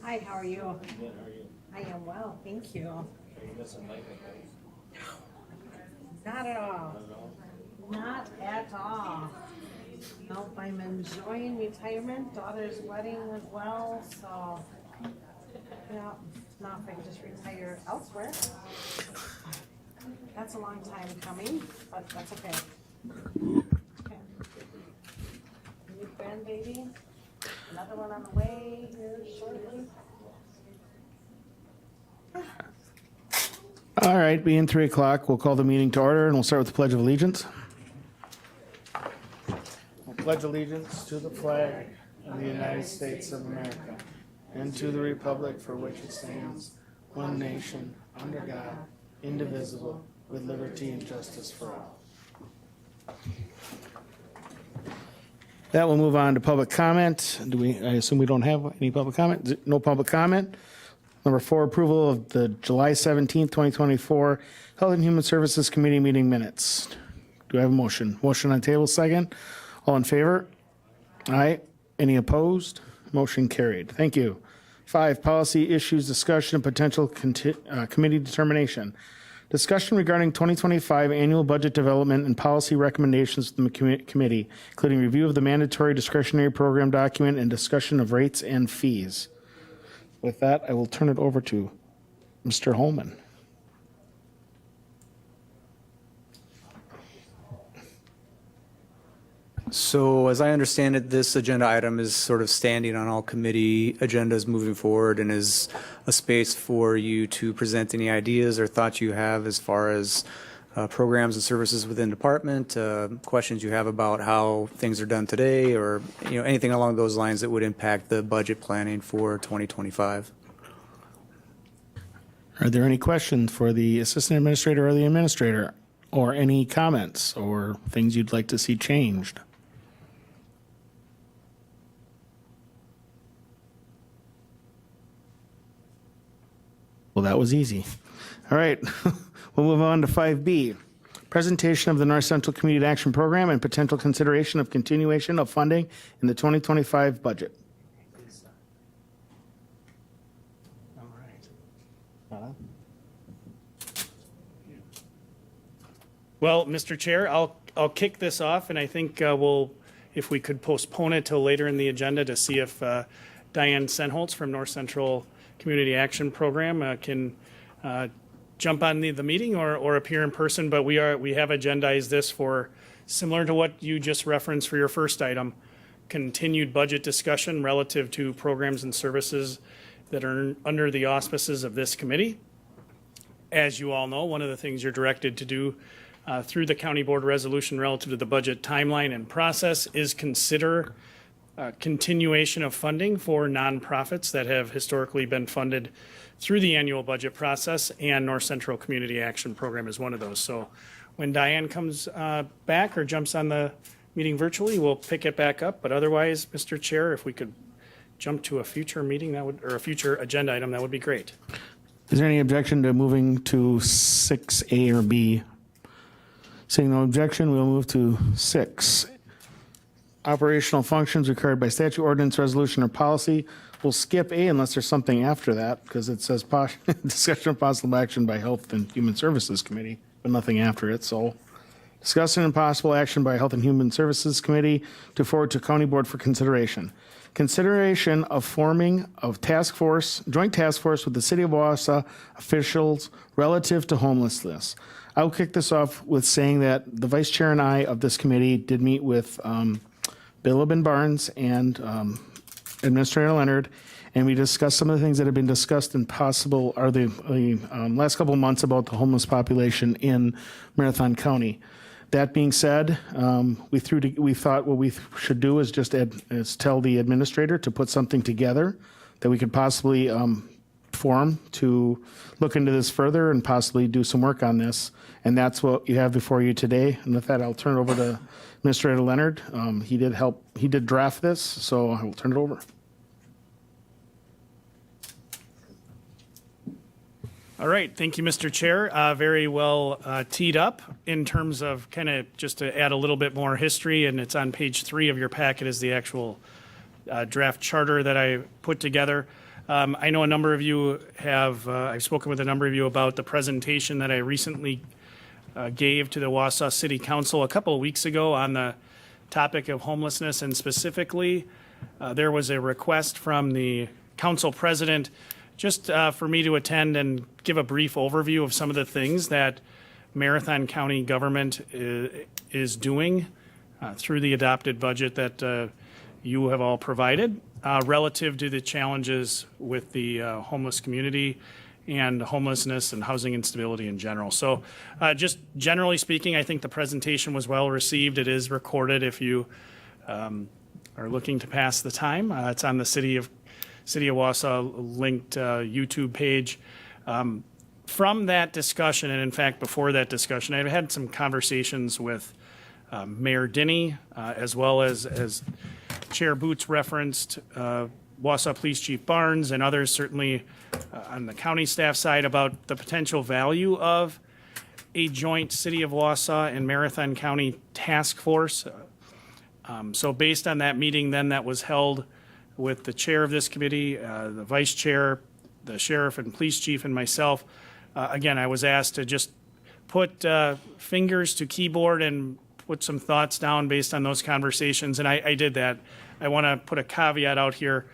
Hi, how are you? Good, how are you? I am well, thank you. Are you missing Mike, okay? Not at all. Not at all. Nope, I'm enjoying retirement. Daughter's wedding went well, so yeah, now if I can just retire elsewhere. That's a long time coming, but that's okay. Okay. New grandbaby, another one on the way here shortly. All right, being 3 o'clock, we'll call the meeting to order and we'll start with the Pledge of Allegiance. I pledge allegiance to the flag of the United States of America and to the republic for which it stands, one nation, under God, indivisible, with liberty and justice for all. That will move on to public comment. I assume we don't have any public comment? No public comment? Number 4, approval of the July 17th, 2024 Health and Human Services Committee meeting minutes. Do I have a motion? Motion on table, second. All in favor? Aye. Any opposed? Motion carried. Thank you. 5, policy issues, discussion, and potential committee determination. Discussion regarding 2025 annual budget development and policy recommendations from the committee, including review of the mandatory discretionary program document and discussion of rates and fees. With that, I will turn it over to Mr. Holman. So as I understand it, this agenda item is sort of standing on all committee agendas moving forward and is a space for you to present any ideas or thoughts you have as far as programs and services within department, questions you have about how things are done today, or anything along those lines that would impact the budget planning for 2025. Are there any questions for the assistant administrator or the administrator, or any comments or things you'd like to see changed? Well, that was easy. All right, we'll move on to 5B. Presentation of the North Central Community Action Program and potential consideration of continuation of funding in the 2025 budget. All right. Well, Mr. Chair, I'll kick this off, and I think if we could postpone it till later in the agenda to see if Diane Senholtz from North Central Community Action Program can jump on the meeting or appear in person. But we have agendized this for, similar to what you just referenced for your first item, continued budget discussion relative to programs and services that are under the auspices of this committee. As you all know, one of the things you're directed to do through the county board resolution relative to the budget timeline and process is consider continuation of funding for nonprofits that have historically been funded through the annual budget process, and North Central Community Action Program is one of those. So when Diane comes back or jumps on the meeting virtually, we'll pick it back up. But otherwise, Mr. Chair, if we could jump to a future meeting, or a future agenda item, that would be great. Is there any objection to moving to 6A or B? Seeing no objection, we'll move to 6. Operational functions required by statute, ordinance, resolution, or policy. We'll skip A unless there's something after that, because it says discussion of possible action by Health and Human Services Committee, but nothing after it. So discussion and possible action by Health and Human Services Committee to forward to County Board for consideration. Consideration of forming of joint task force with the City of Wausau officials relative to homelessness. I'll kick this off with saying that the Vice Chair and I of this committee did meet with Bill Ibn Barnes and Administrator Leonard, and we discussed some of the things that have been discussed in the last couple of months about the homeless population in Marathon County. That being said, we thought what we should do is is tell the administrator to put something together that we could possibly form to look into this further and possibly do some work on this. And that's what you have before you today. And with that, I'll turn it over to Administrator Leonard. He did draft this, so I will turn it over. All right, thank you, Mr. Chair. Very well teed up in terms of kind of just to add a little bit more history, and it's on page 3 of your packet is the actual draft charter that I put together. I know a number of you have, I've spoken with a number of you about the presentation that I recently gave to the Wausau City Council a couple of weeks ago on the topic of homelessness, and specifically, there was a request from the council president just for me to attend and give a brief overview of some of the things that Marathon County government is doing through the adopted budget that you have all provided relative to the challenges with the homeless community and homelessness and housing instability in general. So just generally speaking, I think the presentation was well received. It is recorded if you are looking to pass the time. It's on the City of Wausau linked YouTube page. From that discussion, and in fact, before that discussion, I've had some conversations with Mayor Dinny, as well as Chair Boots referenced, Wausau Police Chief Barnes and others certainly on the county staff side about the potential value of a joint City of Wausau and Marathon County task force. So based on that meeting then that was held with the chair of this committee, the vice chair, the sheriff and police chief, and myself, again, I was asked to just put fingers to keyboard and put some thoughts down based on those conversations, and I did that. I want to put a caveat out here.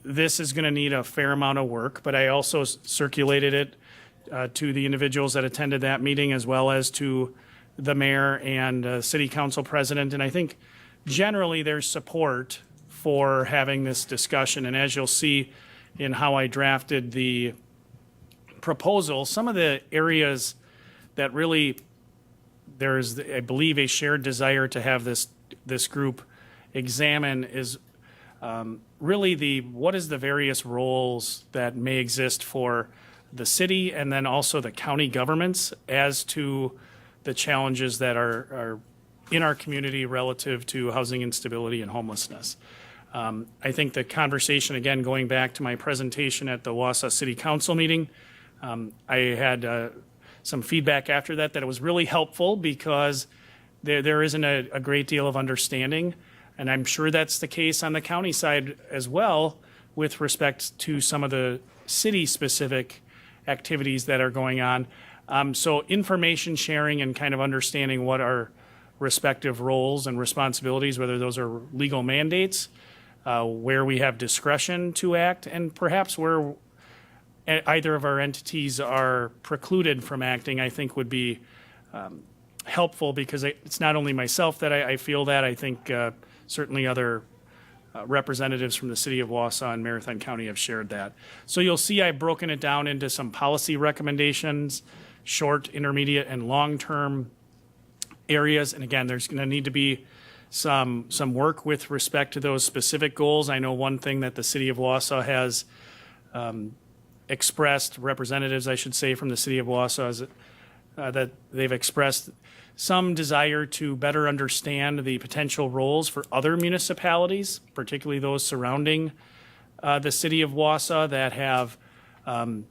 This is going to need a fair amount of work, but I also circulated it to the individuals that attended that meeting, as well as to the mayor and city council president. And I think generally there's support for having this discussion. And as you'll see in how I drafted the proposal, some of the areas that really there's, I believe, a shared desire to have this group examine is really what is the various roles that may exist for the city and then also the county governments as to the challenges that are in our community relative to housing instability and homelessness. I think the conversation, again, going back to my presentation at the Wausau City Council meeting, I had some feedback after that it was really helpful because there isn't a great deal of understanding, and I'm sure that's the case on the county side as well with respect to some of the city-specific activities that are going on. So information sharing and kind of understanding what our respective roles and responsibilities, whether those are legal mandates, where we have discretion to act, and perhaps where either of our entities are precluded from acting, I think would be helpful, because it's not only myself that I feel that. I think certainly other representatives from the City of Wausau and Marathon County have shared that. So you'll see I've broken it down into some policy recommendations, short, intermediate, and long-term areas. And again, there's going to need to be some work with respect to those specific goals. I know one thing that the City of Wausau has expressed, representatives, I should say, from the City of Wausau, is that they've expressed some desire to better understand the potential roles for other municipalities, particularly those surrounding the City of Wausau that have, and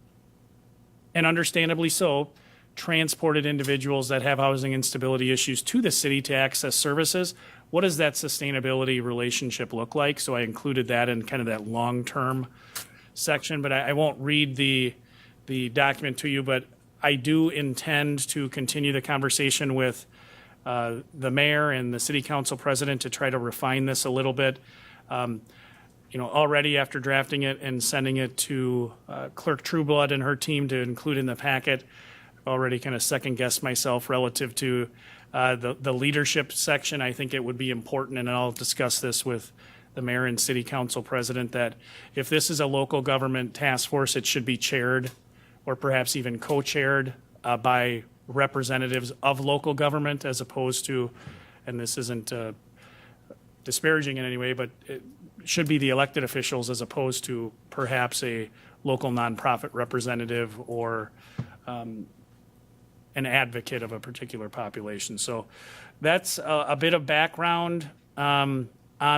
understandably so, transported individuals that have housing instability issues to the city to access services. What does that sustainability relationship look like? So I included that in kind of that long-term section, but I won't read the document to you, but I do intend to continue the conversation with the mayor and the city council president to try to refine this a little bit. Already after drafting it and sending it to Clerk Trueblood and her team to include in the packet, I've already kind of second-guessed myself relative to the leadership section. I think it would be important, and I'll discuss this with the mayor and city council president, that if this is a local government task force, it should be chaired or perhaps even co-chaired by representatives of local government, as opposed to, and this isn't disparaging in any way, but it should be the elected officials as opposed to perhaps a local nonprofit representative or an advocate of a particular population. So that's a bit of background on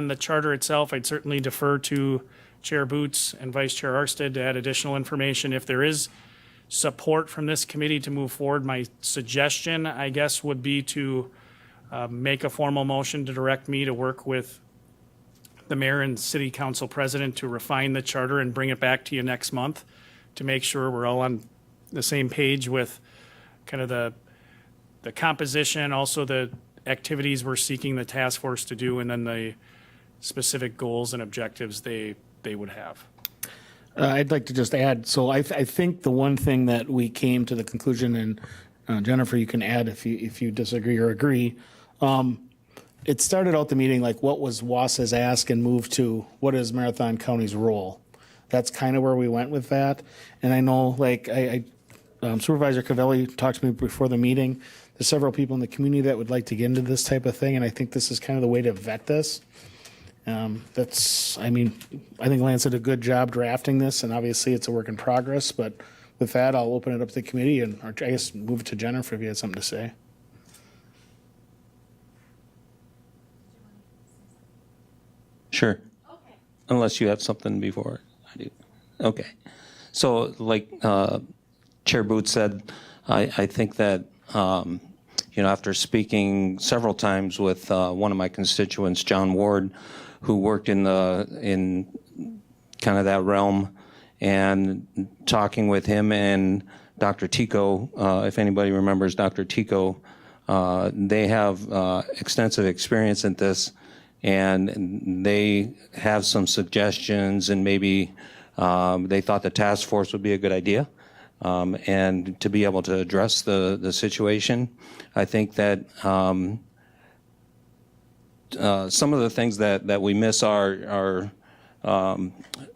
the charter itself. I'd certainly defer to Chair Boots and Vice Chair Arstead to add additional information. If there is support from this committee to move forward, my suggestion, I guess, would be to make a formal motion to direct me to work with the mayor and city council president to refine the charter and bring it back to you next month to make sure we're all on the same page with kind of the composition, also the activities we're seeking the task force to do, and then the specific goals and objectives they would have. I'd like to just add, so I think the one thing that we came to the conclusion, and Jennifer, you can add if you disagree or agree. It started out the meeting like, what was WASA's ask, and moved to what is Marathon County's role? That's kind of where we went with that. And I know, like, Supervisor Cavelli talked to me before the meeting. There's several people in the community that would like to get into this type of thing, and I think this is kind of the way to vet this. I think Lance did a good job drafting this, and obviously it's a work in progress, but with that, I'll open it up to the committee, and or I guess move it to Jennifer if you had something to say. Sure. Okay. Unless you have something before I do. Okay. So like Chair Booth said, I think that, after speaking several times with one of my constituents, John Ward, who worked in kind of that realm, and talking with him and Dr. Tico, if anybody remembers Dr. Tico, they have extensive experience in this, and they have some suggestions, and maybe they thought the task force would be a good idea, and to be able to address the situation. I think that some of the things that we miss are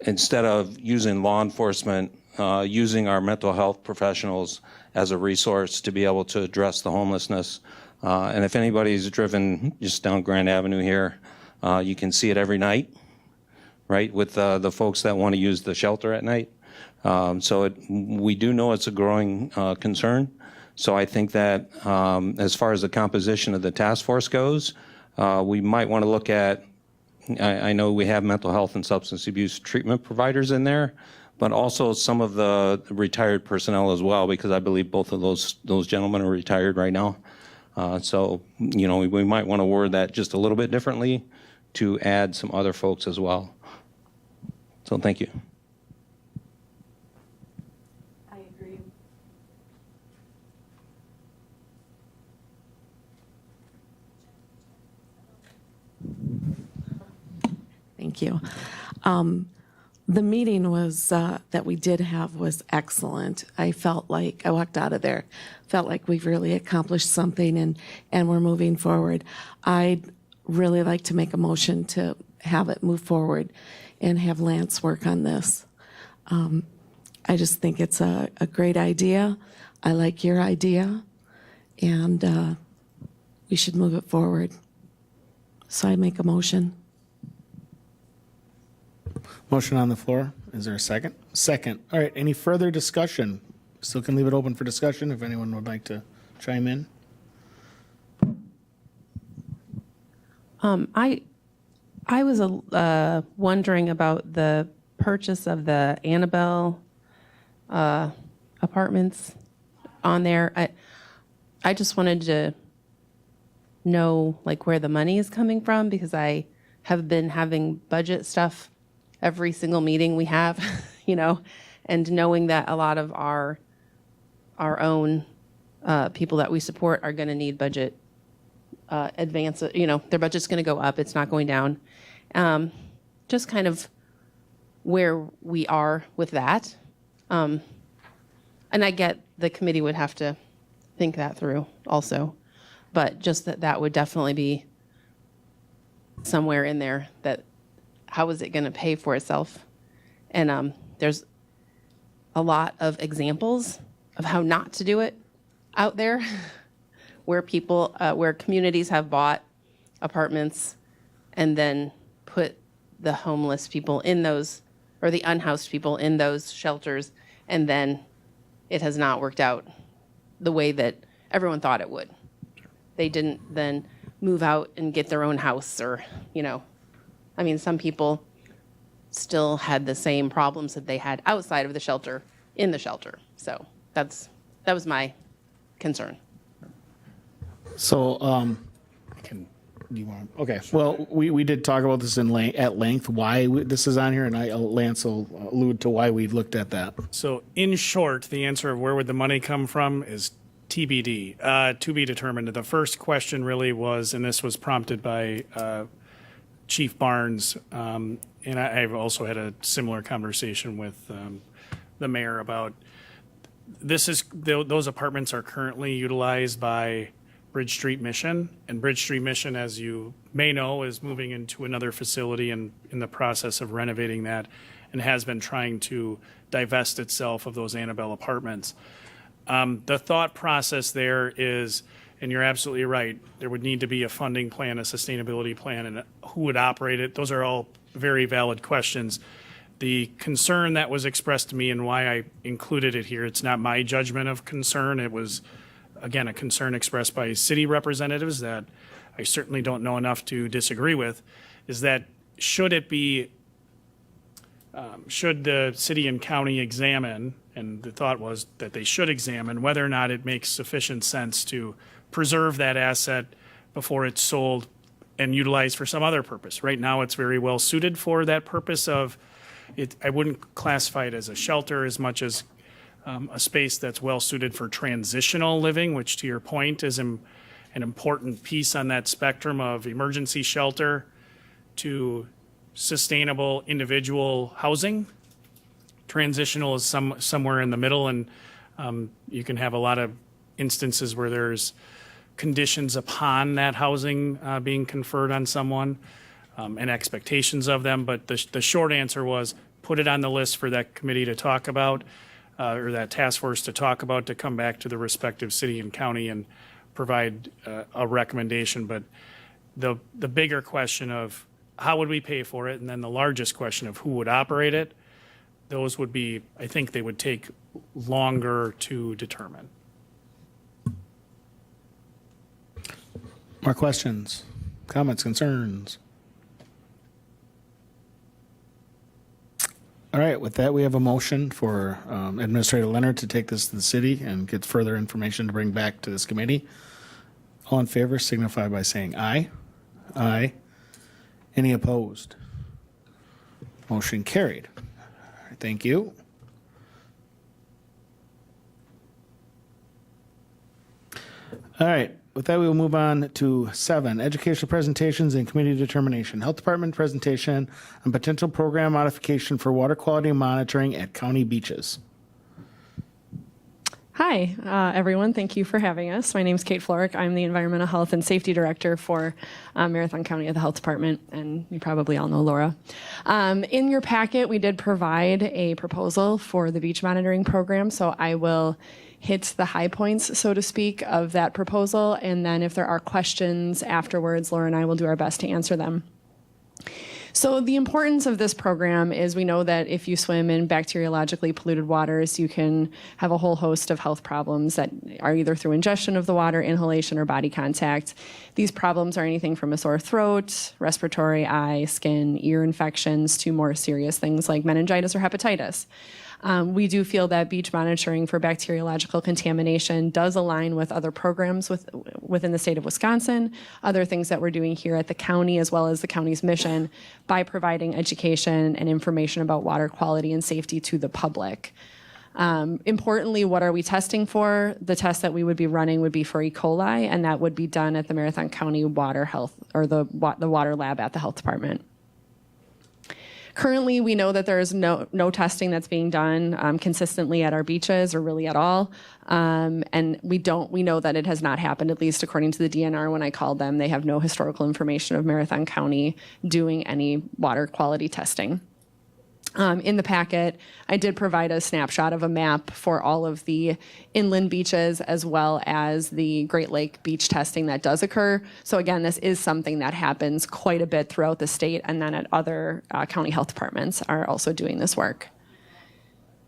instead of using law enforcement, using our mental health professionals as a resource to be able to address the homelessness. And if anybody's driven just down Grand Avenue here, you can see it every night, right, with the folks that want to use the shelter at night. So we do know it's a growing concern. So I think that as far as the composition of the task force goes, we might want to look at, I know we have mental health and substance abuse treatment providers in there, but also some of the retired personnel as well, because I believe both of those gentlemen are retired right now. So, we might want to word that just a little bit differently to add some other folks as well. So thank you. I agree. Thank you. The meeting was that we did have was excellent. I felt like I walked out of there, felt like we've really accomplished something and we're moving forward. I'd really like to make a motion to have it move forward and have Lance work on this. I just think it's a great idea. I like your idea, and we should move it forward. So I make a motion. Motion on the floor. Is there a second? Second. All right. Any further discussion? Still can leave it open for discussion if anyone would like to chime in. I was wondering about the purchase of the Annabelle apartments on there. I just wanted to know like where the money is coming from, because I have been having budget stuff every single meeting we have, and knowing that a lot of our own people that we support are going to need budget advance, their budget's going to go up. It's not going down. Just kind of where we are with that. And I get the committee would have to think that through also, but just that would definitely be somewhere in there that how is it going to pay for itself? And there's a lot of examples of how not to do it out there where people, where communities have bought apartments and then put the homeless people in those, or the unhoused people in those shelters, and then it has not worked out the way that everyone thought it would. They didn't then move out and get their own house, or, some people still had the same problems that they had outside of the shelter in the shelter. So that was my concern. So you want, okay, well, we did talk about this at length, why this is on here, and Lance will allude to why we looked at that. So in short, the answer of where would the money come from is TBD, to be determined. The first question really was, and this was prompted by Chief Barnes, and I've also had a similar conversation with the mayor about those apartments are currently utilized by Bridge Street Mission, and Bridge Street Mission, as you may know, is moving into another facility and in the process of renovating that, and has been trying to divest itself of those Annabelle apartments. The thought process there is, and you're absolutely right, there would need to be a funding plan, a sustainability plan, and who would operate it. Those are all very valid questions. The concern that was expressed to me and why I included it here, it's not my judgment of concern. It was, again, a concern expressed by city representatives that I certainly don't know enough to disagree with, is that should the city and county examine, and the thought was that they should examine whether or not it makes sufficient sense to preserve that asset before it's sold and utilized for some other purpose. Right now, it's very well suited for that purpose of it. I wouldn't classify it as a shelter as much as a space that's well suited for transitional living, which to your point is an important piece on that spectrum of emergency shelter to sustainable individual housing. Transitional is somewhere in the middle, and you can have a lot of instances where there's conditions upon that housing being conferred on someone and expectations of them. But the short answer was put it on the list for that committee to talk about, or that task force to talk about, to come back to the respective city and county and provide a recommendation. But the bigger question of how would we pay for it, and then the largest question of who would operate it, those would be, I think they would take longer to determine. More questions, comments, concerns? All right, with that, we have a motion for Administrator Leonard to take this to the city and get further information to bring back to this committee. All in favor signify by saying aye. Aye. Any opposed? Motion carried. All right, thank you. All right, with that, we will move on to 7, educational presentations and committee determination. Health Department presentation on potential program modification for water quality monitoring at county beaches. Hi, everyone. Thank you for having us. My name is Kate Florick. I'm the Environmental Health and Safety Director for Marathon County at the Health Department, and you probably all know Laura. In your packet, we did provide a proposal for the beach monitoring program, so I will hit the high points, so to speak, of that proposal, and then if there are questions afterwards, Laura and I will do our best to answer them. So the importance of this program is we know that if you swim in bacteriologically polluted waters, you can have a whole host of health problems that are either through ingestion of the water, inhalation, or body contact. These problems are anything from a sore throat, respiratory, eye, skin, ear infections, to more serious things like meningitis or hepatitis. We do feel that beach monitoring for bacteriological contamination does align with other programs within the state of Wisconsin, other things that we're doing here at the county, as well as the county's mission, by providing education and information about water quality and safety to the public. Importantly, what are we testing for? The test that we would be running would be for E. coli, and that would be done at the Marathon County Water Health, or the water lab at the Health Department. Currently, we know that there is no testing that's being done consistently at our beaches, or really at all. And we know that it has not happened, at least according to the DNR. When I called them, they have no historical information of Marathon County doing any water quality testing. In the packet, I did provide a snapshot of a map for all of the inland beaches, as well as the Great Lake beach testing that does occur. So again, this is something that happens quite a bit throughout the state, and then at other county health departments are also doing this work.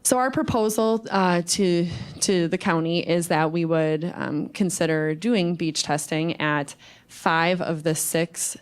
So our proposal to the county is that we would consider doing beach testing at 5 of the 6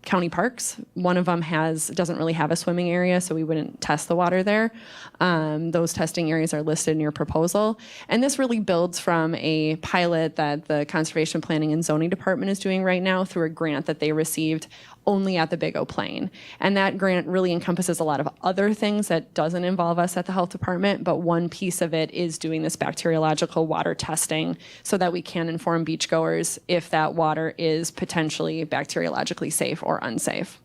county parks. One of them doesn't really have a swimming area, so we wouldn't test the water there. Those testing areas are listed in your proposal. And this really builds from a pilot that the Conservation Planning and Zoning Department is doing right now through a grant that they received only at the Big O Plain. And that grant really encompasses a lot of other things that doesn't involve us at the health department, but one piece of it is doing this bacteriological water testing so that we can inform beachgoers if that water is potentially bacteriologically safe or unsafe.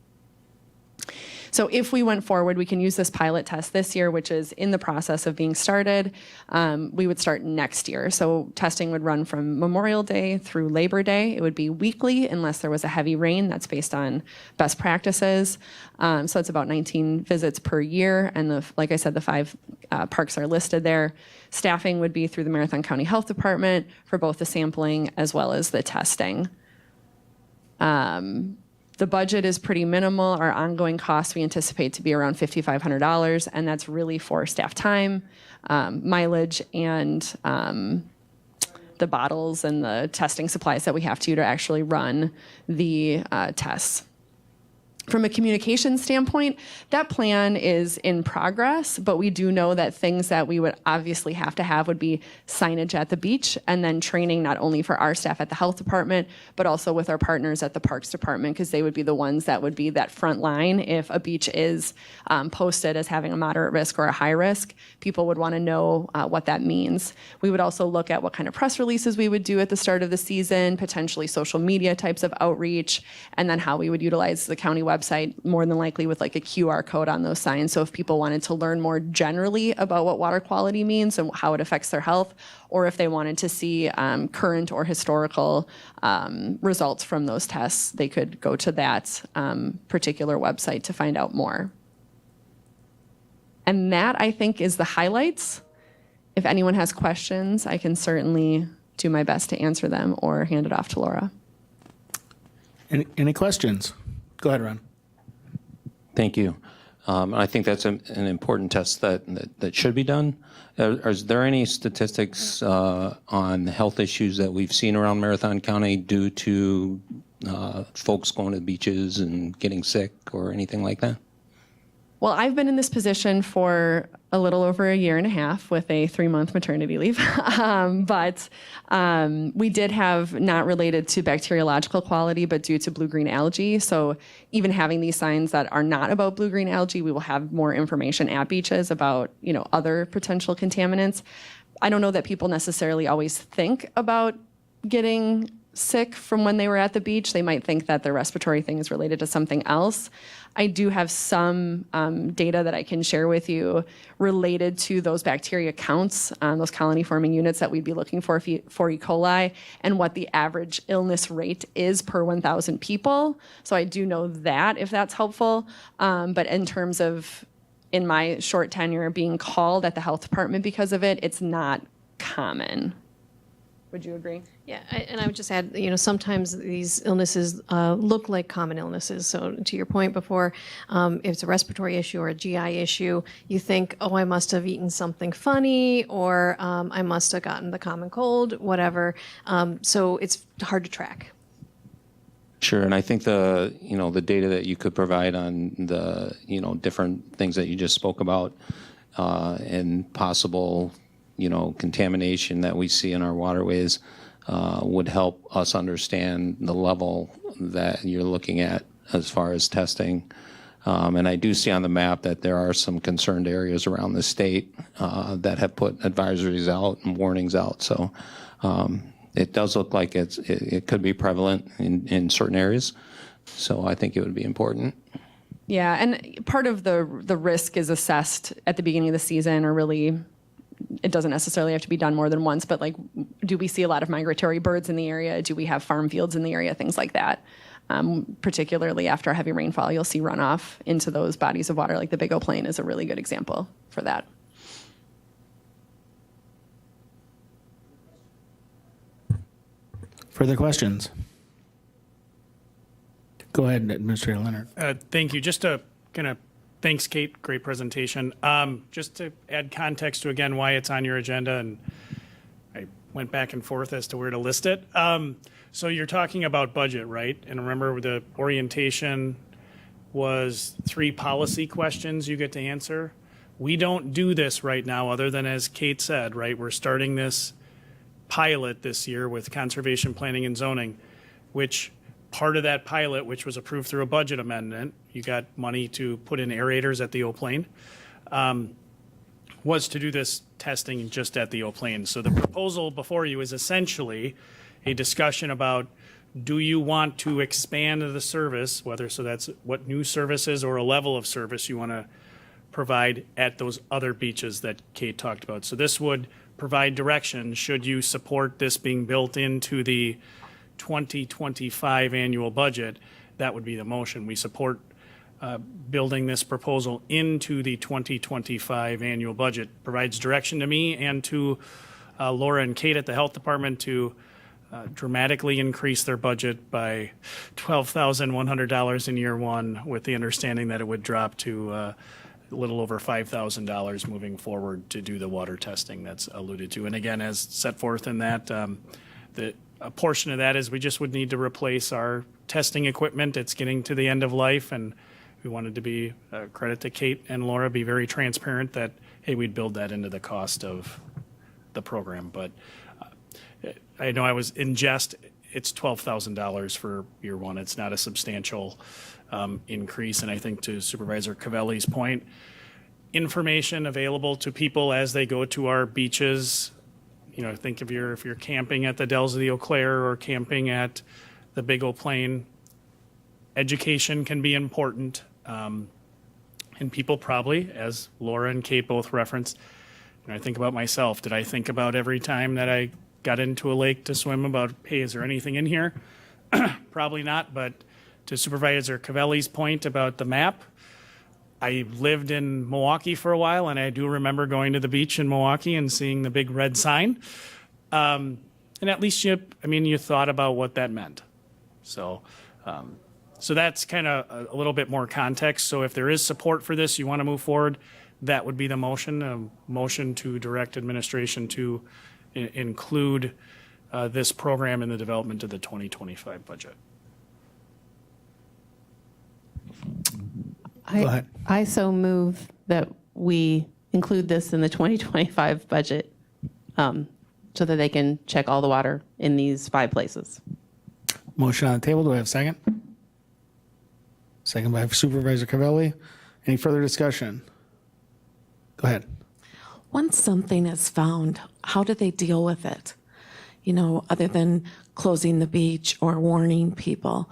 So if we went forward, we can use this pilot test this year, which is in the process of being started. We would start next year. So testing would run from Memorial Day through Labor Day. It would be weekly unless there was a heavy rain. That's based on best practices. So it's about 19 visits per year. And like I said, the 5 parks are listed there. Staffing would be through the Marathon County Health Department for both the sampling as well as the testing. The budget is pretty minimal. Our ongoing costs we anticipate to be around $5,500, and that's really for staff time, mileage, and the bottles and the testing supplies that we have to actually run the tests. From a communication standpoint, that plan is in progress, but we do know that things that we would obviously have to have would be signage at the beach and then training not only for our staff at the health department, but also with our partners at the parks department, because they would be the ones that would be that front line. If a beach is posted as having a moderate risk or a high risk, people would want to know what that means. We would also look at what kind of press releases we would do at the start of the season, potentially social media types of outreach, and then how we would utilize the county website, more than likely with like a QR code on those signs. So if people wanted to learn more generally about what water quality means and how it affects their health, or if they wanted to see current or historical results from those tests, they could go to that particular website to find out more. And that, I think, is the highlights. If anyone has questions, I can certainly do my best to answer them or hand it off to Laura. Any questions? Go ahead, Ron. Thank you. I think that's an important test that should be done. Is there any statistics on health issues that we've seen around Marathon County due to folks going to the beaches and getting sick or anything like that? Well, I've been in this position for a little over a year and a half with a 3-month maternity leave. But we did have, not related to bacteriological quality, but due to blue-green algae. So even having these signs that are not about blue-green algae, we will have more information at beaches about, other potential contaminants. I don't know that people necessarily always think about getting sick from when they were at the beach. They might think that their respiratory thing is related to something else. I do have some data that I can share with you related to those bacteria counts, those colony-forming units that we'd be looking for E. coli, and what the average illness rate is per 1,000 people. So I do know that, if that's helpful. But in terms of, in my short tenure, being called at the health department because of it, it's not common. Would you agree? Yeah, and I would just add, sometimes these illnesses look like common illnesses. So to your point before, if it's a respiratory issue or a GI issue, you think, oh, I must have eaten something funny, or I must have gotten the common cold, whatever. So it's hard to track. Sure, and I think the data that you could provide on the different things that you just spoke about and possible contamination that we see in our waterways would help us understand the level that you're looking at as far as testing. And I do see on the map that there are some concerned areas around the state that have put advisories out and warnings out. So it does look like it could be prevalent in certain areas. So I think it would be important. Yeah, and part of the risk is assessed at the beginning of the season, or really, it doesn't necessarily have to be done more than once, but do we see a lot of migratory birds in the area? Do we have farm fields in the area? Things like that. Particularly after a heavy rainfall, you'll see runoff into those bodies of water, like the Big O Plain is a really good example for that. Further questions? Go ahead, Administrator Leonard. Thank you. Just to kind of, thanks, Kate. Great presentation. Just to add context to, again, why it's on your agenda, and I went back and forth as to where to list it. So you're talking about budget, right? And remember, the orientation was 3 policy questions you get to answer. We don't do this right now, other than, as Kate said, right? We're starting this pilot this year with conservation planning and zoning, which part of that pilot, which was approved through a budget amendment, you got money to put in aerators at the Eau Plaine, was to do this testing just at the Eau Plaine. So the proposal before you is essentially a discussion about, do you want to expand the service, whether, so that's what new services or a level of service you want to provide at those other beaches that Kate talked about. So this would provide direction, should you support this being built into the 2025 annual budget. That would be the motion. We support building this proposal into the 2025 annual budget. Provides direction to me and to Laura and Kate at the Health Department to dramatically increase their budget by $12,100 in year one, with the understanding that it would drop to a little over $5,000 moving forward to do the water testing that's alluded to. And again, as set forth in that, a portion of that is we just would need to replace our testing equipment. It's getting to the end of life, and we wanted to be, credit to Kate and Laura, be very transparent that, hey, we'd build that into the cost of the program. But I know I was in jest, it's $12,000 for year one. It's not a substantial increase. And I think, to Supervisor Cavelli's point, information available to people as they go to our beaches. You know, think if you're camping at the Dells of the Eau Claire or camping at the Big Eau Plaine, education can be important. And people probably, as Laura and Kate both referenced, and I think about myself, did I think about every time that I got into a lake to swim about, hey, is there anything in here? Probably not. But to Supervisor Cavelli's point about the map, I lived in Milwaukee for a while, and I do remember going to the beach in Milwaukee and seeing the big red sign. And at least you thought about what that meant. So that's kind of a little bit more context. So if there is support for this, you want to move forward, that would be the motion, a motion to direct administration to include this program in the development of the 2025 budget. Go ahead. I so move that we include this in the 2025 budget so that they can check all the water in these 5 places. Motion on the table. Do I have a second? Second by Supervisor Cavelli. Any further discussion? Go ahead. Once something is found, how do they deal with it? You know, other than closing the beach or warning people,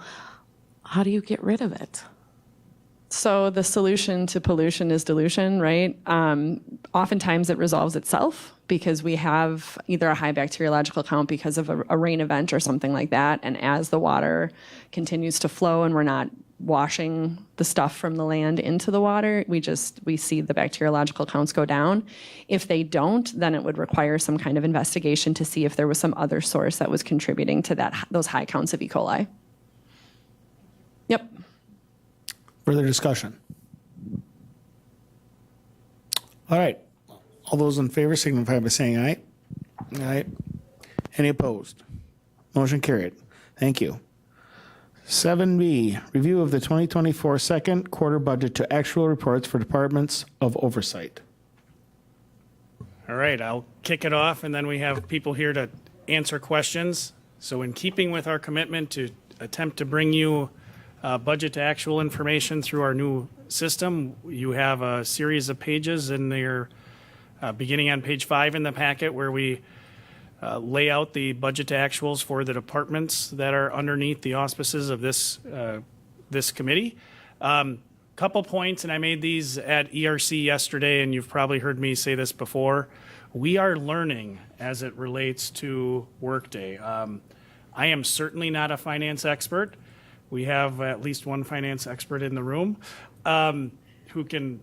how do you get rid of it? So the solution to pollution is dilution, right? Oftentimes it resolves itself because we have either a high bacteriological count because of a rain event or something like that. And as the water continues to flow and we're not washing the stuff from the land into the water, we see the bacteriological counts go down. If they don't, then it would require some kind of investigation to see if there was some other source that was contributing to those high counts of E. coli. Yep. Further discussion? All right. All those in favor signify by saying aye. Aye. Any opposed? Motion carried. Thank you. 7B, review of the 2024 second quarter budget to actual reports for departments of oversight. All right, I'll kick it off, and then we have people here to answer questions. So in keeping with our commitment to attempt to bring you budget to actual information through our new system, you have a series of pages in there, beginning on page 5 in the packet, where we lay out the budget to actuals for the departments that are underneath the auspices of this committee. Couple points, and I made these at ERC yesterday, and you've probably heard me say this before. We are learning as it relates to Workday. I am certainly not a finance expert. We have at least one finance expert in the room who can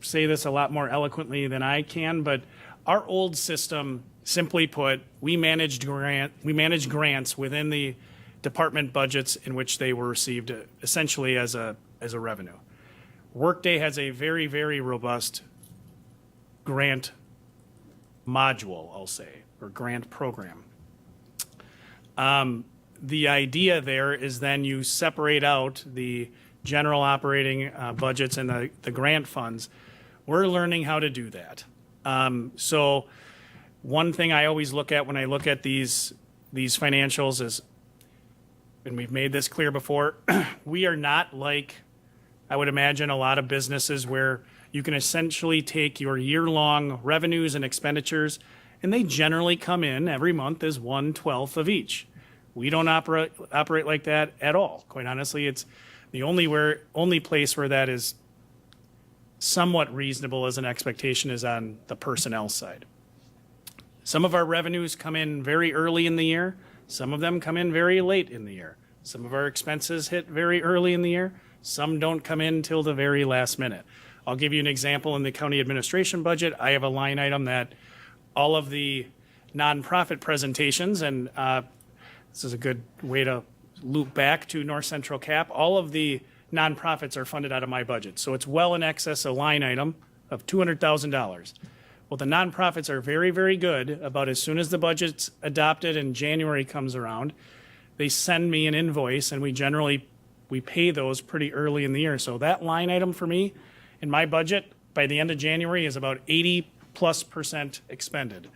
say this a lot more eloquently than I can, but our old system, simply put, we managed grants within the department budgets in which they were received, essentially as a revenue. Workday has a very, very robust grant module, I'll say, or grant program. The idea there is then you separate out the general operating budgets and the grant funds. We're learning how to do that. So one thing I always look at when I look at these financials is, and we've made this clear before, we are not like, I would imagine, a lot of businesses where you can essentially take your year-long revenues and expenditures, and they generally come in every month as 1/12 of each. We don't operate like that at all. Quite honestly, it's the only place where that is somewhat reasonable as an expectation is on the personnel side. Some of our revenues come in very early in the year. Some of them come in very late in the year. Some of our expenses hit very early in the year. Some don't come in till the very last minute. I'll give you an example in the county administration budget. I have a line item that all of the nonprofit presentations, and this is a good way to loop back to North Central CAP, all of the nonprofits are funded out of my budget. So it's well in excess a line item of $200,000. Well, the nonprofits are very, very good about as soon as the budget's adopted and January comes around, they send me an invoice and we pay those pretty early in the year. So that line item for me in my budget by the end of January is about 80+% expended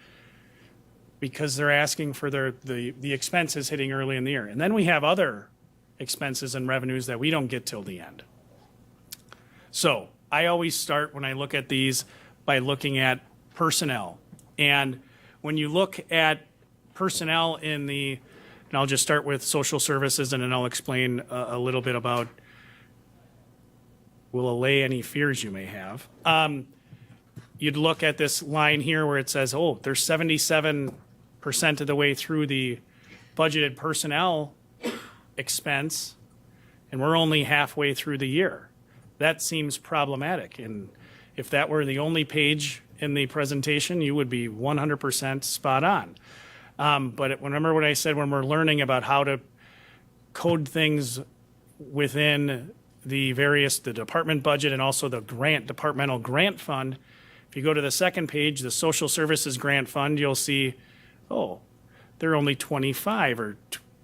because they're asking for the expenses hitting early in the year. And then we have other expenses and revenues that we don't get till the end. So I always start when I look at these by looking at personnel. And when you look at personnel and I'll just start with social services and then I'll explain a little bit about, will allay any fears you may have. You'd look at this line here where it says, oh, there's 77% of the way through the budgeted personnel expense, and we're only halfway through the year. That seems problematic. And if that were the only page in the presentation, you would be 100% spot on. But remember what I said when we're learning about how to code things within the department budget and also the departmental grant fund. If you go to the second page, the social services grant fund, you'll see, oh, they're only 25 or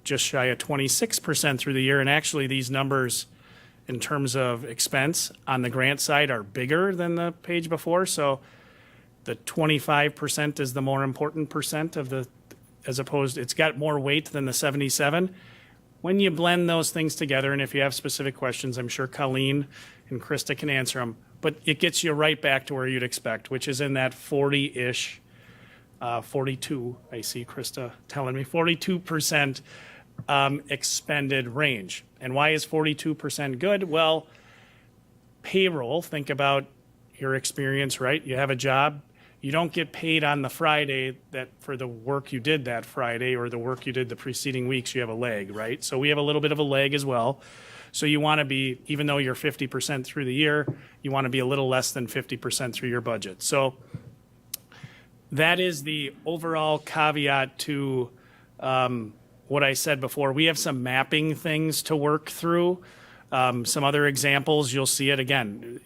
just shy of 26% through the year. And actually these numbers in terms of expense on the grant side are bigger than the page before. So the 25% is the more important percent it's got more weight than the 77. When you blend those things together, and if you have specific questions, I'm sure Colleen and Krista can answer them, but it gets you right back to where you'd expect, which is in that 40-ish, 42, I see Krista telling me, 42% expended range. And why is 42% good? Well, payroll, think about your experience, right? You have a job. You don't get paid on the Friday for the work you did that Friday or the work you did the preceding weeks. You have a lag, right? So we have a little bit of a lag as well. So you want to be, even though you're 50% through the year, you want to be a little less than 50% through your budget. So that is the overall caveat to what I said before. We have some mapping things to work through. Some other examples, you'll see it again.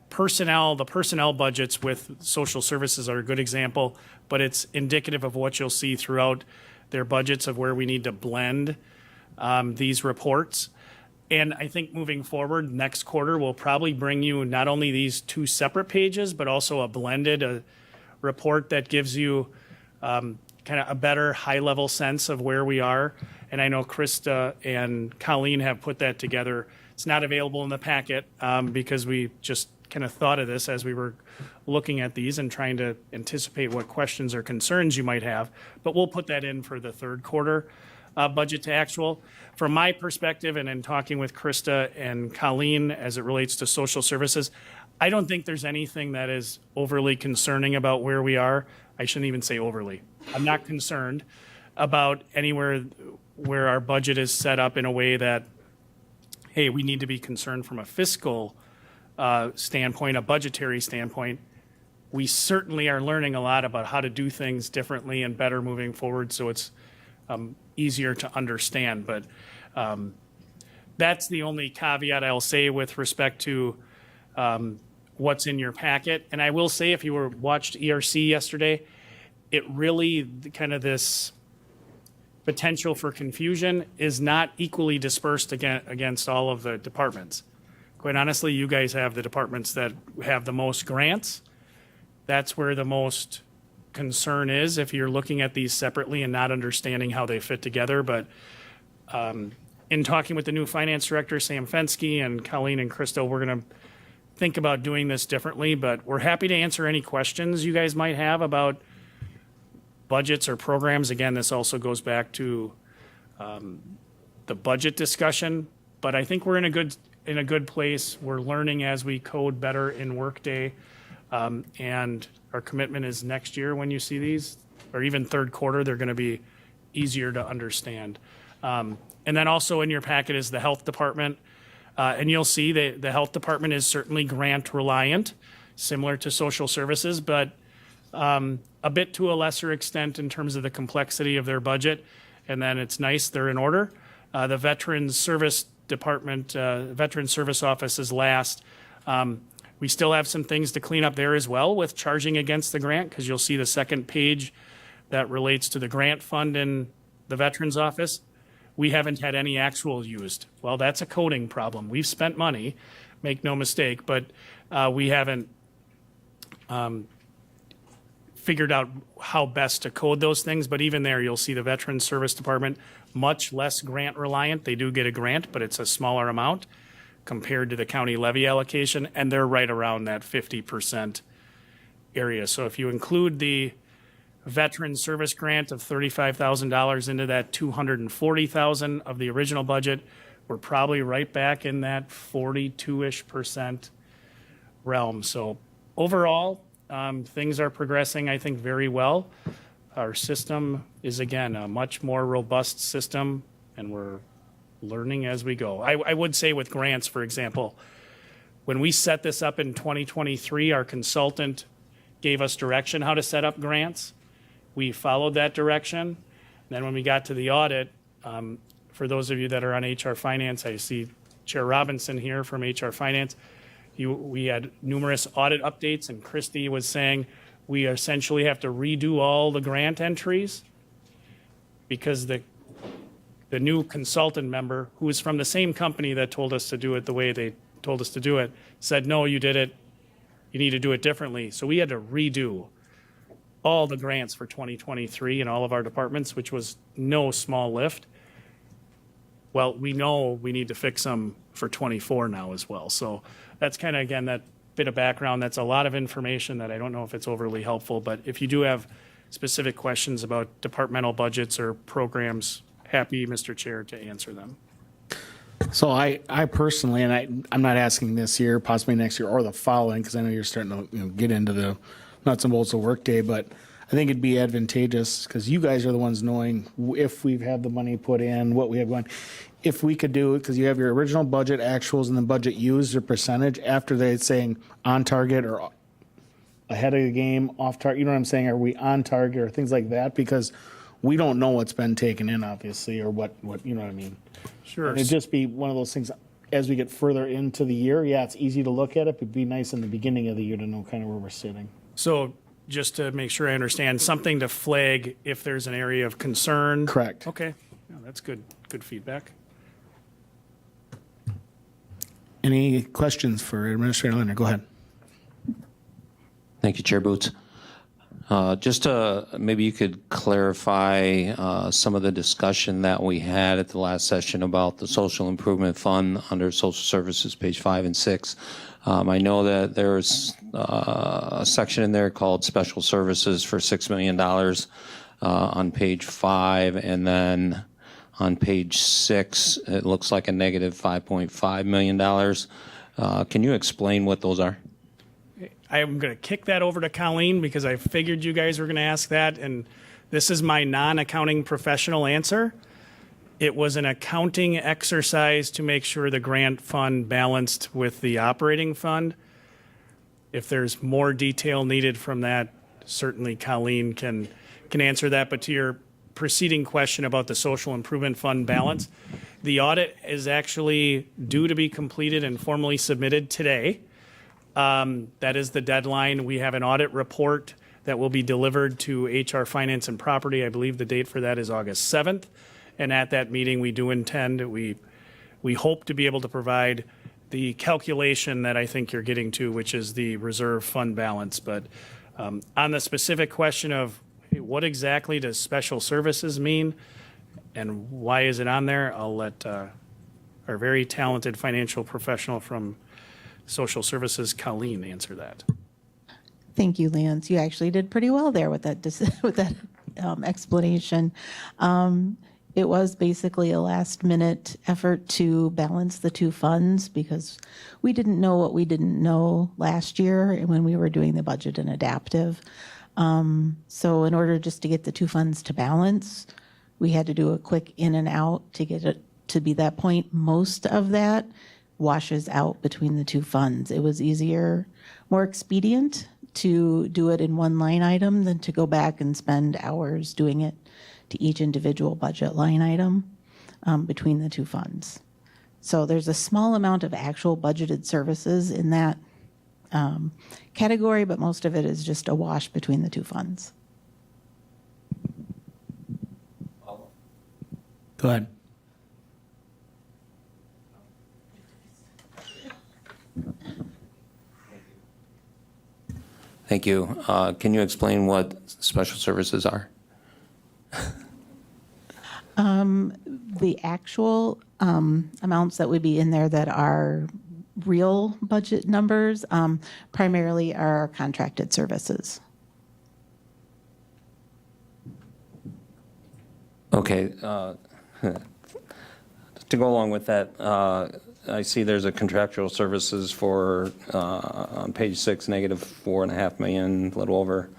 The personnel budgets with social services are a good example, but it's indicative of what you'll see throughout their budgets of where we need to blend these reports. And I think moving forward, next quarter, we'll probably bring you not only these two separate pages, but also a blended report that gives you kind of a better high-level sense of where we are. And I know Krista and Colleen have put that together. It's not available in the packet because we just kind of thought of this as we were looking at these and trying to anticipate what questions or concerns you might have. But we'll put that in for the third quarter budget to actual. From my perspective, and in talking with Krista and Colleen as it relates to social services, I don't think there's anything that is overly concerning about where we are. I shouldn't even say overly. I'm not concerned about anywhere where our budget is set up in a way that, hey, we need to be concerned from a fiscal standpoint, a budgetary standpoint. We certainly are learning a lot about how to do things differently and better moving forward, so it's easier to understand. But that's the only caveat I'll say with respect to what's in your packet. And I will say, if you watched ERC yesterday, it really, kind of this potential for confusion is not equally dispersed against all of the departments. Quite honestly, you guys have the departments that have the most grants. That's where the most concern is if you're looking at these separately and not understanding how they fit together. But in talking with the new finance director, Sam Fensky, and Colleen and Christo, we're going to think about doing this differently. But we're happy to answer any questions you guys might have about budgets or programs. Again, this also goes back to the budget discussion. But I think we're in a good place. We're learning as we code better in Workday. And our commitment is next year when you see these, or even third quarter, they're going to be easier to understand. And then also in your packet is the health department. And you'll see that the health department is certainly grant reliant, similar to social services, but a bit to a lesser extent in terms of the complexity of their budget. And then it's nice, they're in order. The Veterans Service Department, Veterans Service Office is last. We still have some things to clean up there as well with charging against the grant, because you'll see the second page that relates to the grant fund in the Veterans Office. We haven't had any actual used. Well, that's a coding problem. We've spent money, make no mistake, but we haven't figured out how best to code those things. But even there, you'll see the Veterans Service Department, much less grant reliant. They do get a grant, but it's a smaller amount compared to the county levy allocation, and they're right around that 50% area. So if you include the veteran service grant of $35,000 into that $240,000 of the original budget, we're probably right back in that 42-ish% realm. So overall, things are progressing, I think, very well. Our system is, again, a much more robust system, and we're learning as we go. I would say with grants, for example, when we set this up in 2023, our consultant gave us direction how to set up grants. We followed that direction. Then when we got to the audit, for those of you that are on HR Finance, I see Chair Robinson here from HR Finance. We had numerous audit updates, and Christy was saying we essentially have to redo all the grant entries because the new consultant member, who is from the same company that told us to do it the way they told us to do it, said, no, you did it. You need to do it differently. So we had to redo all the grants for 2023 in all of our departments, which was no small lift. Well, we know we need to fix them for 24 now as well. So that's kind of, again, that bit of background. That's a lot of information that I don't know if it's overly helpful, but if you do have specific questions about departmental budgets or programs, happy, Mr. Chair, to answer them. So I personally, and I'm not asking this year, possibly next year or the following, because I know you're starting to get into the nuts and bolts of Workday, but I think it'd be advantageous because you guys are the ones knowing if we've had the money put in, what we have going. If we could do it, because you have your original budget actuals and the budget used or percentage after they're saying on target or ahead of the game, off target, you know what I'm saying? Are we on target or things like that? Because we don't know what's been taken in, obviously, or what you know what I mean? Sure. And it'd just be one of those things as we get further into the year. Yeah, it's easy to look at it, but it'd be nice in the beginning of the year to know kind of where we're sitting. So just to make sure I understand, something to flag if there's an area of concern? Correct. Okay, yeah, that's good feedback. Any questions for Administrator Leonard? Go ahead. Thank you, Chair Boots. Just maybe you could clarify some of the discussion that we had at the last session about the Social Improvement Fund under Social Services, page 5 and 6. I know that there's a section in there called Special Services for $6 million on page 5, and then on page 6, it looks like a negative $5.5 million. Can you explain what those are? I'm going to kick that over to Colleen because I figured you guys were going to ask that, and this is my non-accounting professional answer. It was an accounting exercise to make sure the grant fund balanced with the operating fund. If there's more detail needed from that, certainly Colleen can answer that. But to your preceding question about the Social Improvement Fund balance, the audit is actually due to be completed and formally submitted today. That is the deadline. We have an audit report that will be delivered to HR Finance and Property. I believe the date for that is August 7th. And at that meeting, we do intend, we hope to be able to provide the calculation that I think you're getting to, which is the reserve fund balance. But on the specific question of hey, what exactly does special services mean and why is it on there, I'll let our very talented financial professional from Social Services, Colleen, answer that. Thank you, Lance. You actually did pretty well there with that explanation. It was basically a last-minute effort to balance the two funds because we didn't know what we didn't know last year when we were doing the budget and adaptive. So in order just to get the two funds to balance, we had to do a quick in and out to get it to be that point. Most of that washes out between the two funds. It was easier, more expedient to do it in one line item than to go back and spend hours doing it to each individual budget line item between the two funds. So there's a small amount of actual budgeted services in that category, but most of it is just a wash between the two funds. Go ahead. Thank you. Can you explain what special services are? The actual amounts that would be in there that are real budget numbers primarily are contracted services. Okay. To go along with that, I see there's a contractual services for, on page 6, negative $4.5 million, a little over.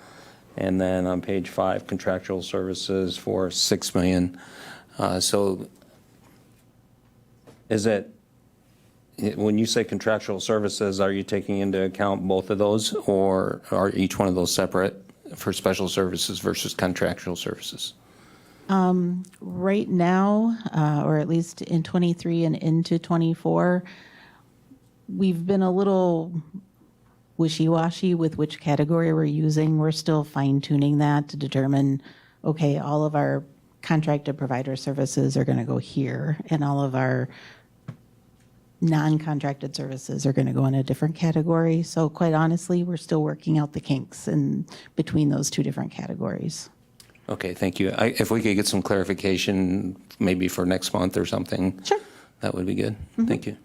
And then on page 5, contractual services for $6 million. So is it, when you say contractual services, are you taking into account both of those, or are each one of those separate for special services versus contractual services? Right now, or at least in 23 and into 24, we've been a little wishy-washy with which category we're using. We're still fine-tuning that to determine, okay, all of our contracted provider services are going to go here, and all of our non-contracted services are going to go in a different category. So quite honestly, we're still working out the kinks in between those two different categories. Okay, thank you. If we could get some clarification, maybe for next month or something. Sure. That would be good. Thank you.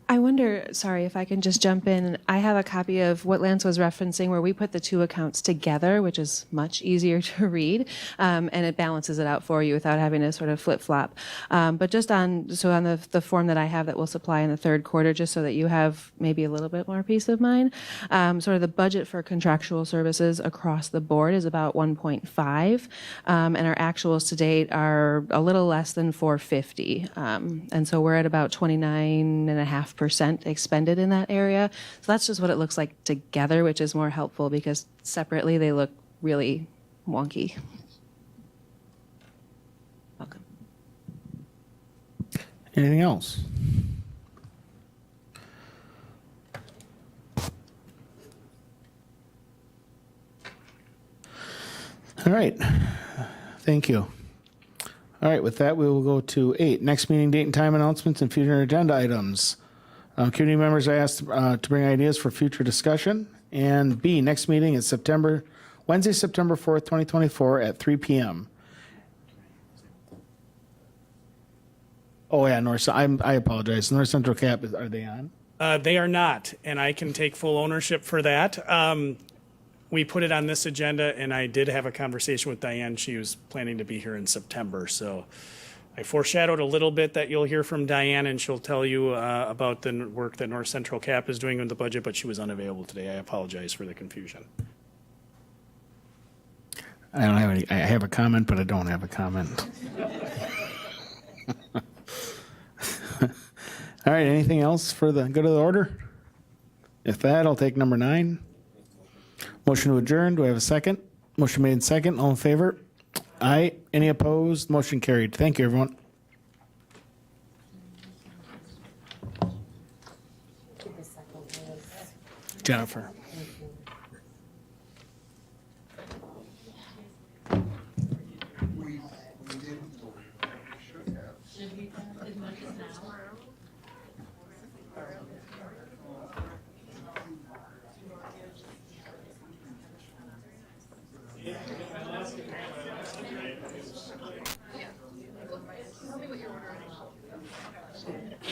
I wonder, sorry, if I can just jump in. I have a copy of what Lance was referencing where we put the two accounts together, which is much easier to read, and it balances it out for you without having to sort of flip-flop. But just on the form that I have that we'll supply in the third quarter, just so that you have maybe a little bit more peace of mind, sort of the budget for contractual services across the board is about 1.5, and our actuals to date are a little less than 450. And so we're at about 29.5% expended in that area. So that's just what it looks like together, which is more helpful because separately they look really wonky. Welcome. Anything else? All right. Thank you. All right, with that, we will go to 8. Next meeting date and time announcements and future agenda items. Community members are asked to bring ideas for future discussion. And B, next meeting is Wednesday, September 4th, 2024 at 3 p.m. Oh, yeah, I apologize. North Central Cap, are they on? They are not, and I can take full ownership for that. We put it on this agenda, and I did have a conversation with Diane. She was planning to be here in September, so I foreshadowed a little bit that you'll hear from Diane, and she'll tell you about the work that North Central Cap is doing with the budget, but she was unavailable today. I apologize for the confusion. I don't have any. I have a comment, but I don't have a comment. All right, anything else for the good of the order? If that, I'll take number 9. Motion to adjourn. Do I have a second? Motion made second. All in favor? Aye. Any opposed? Motion carried. Thank you, everyone. Jennifer.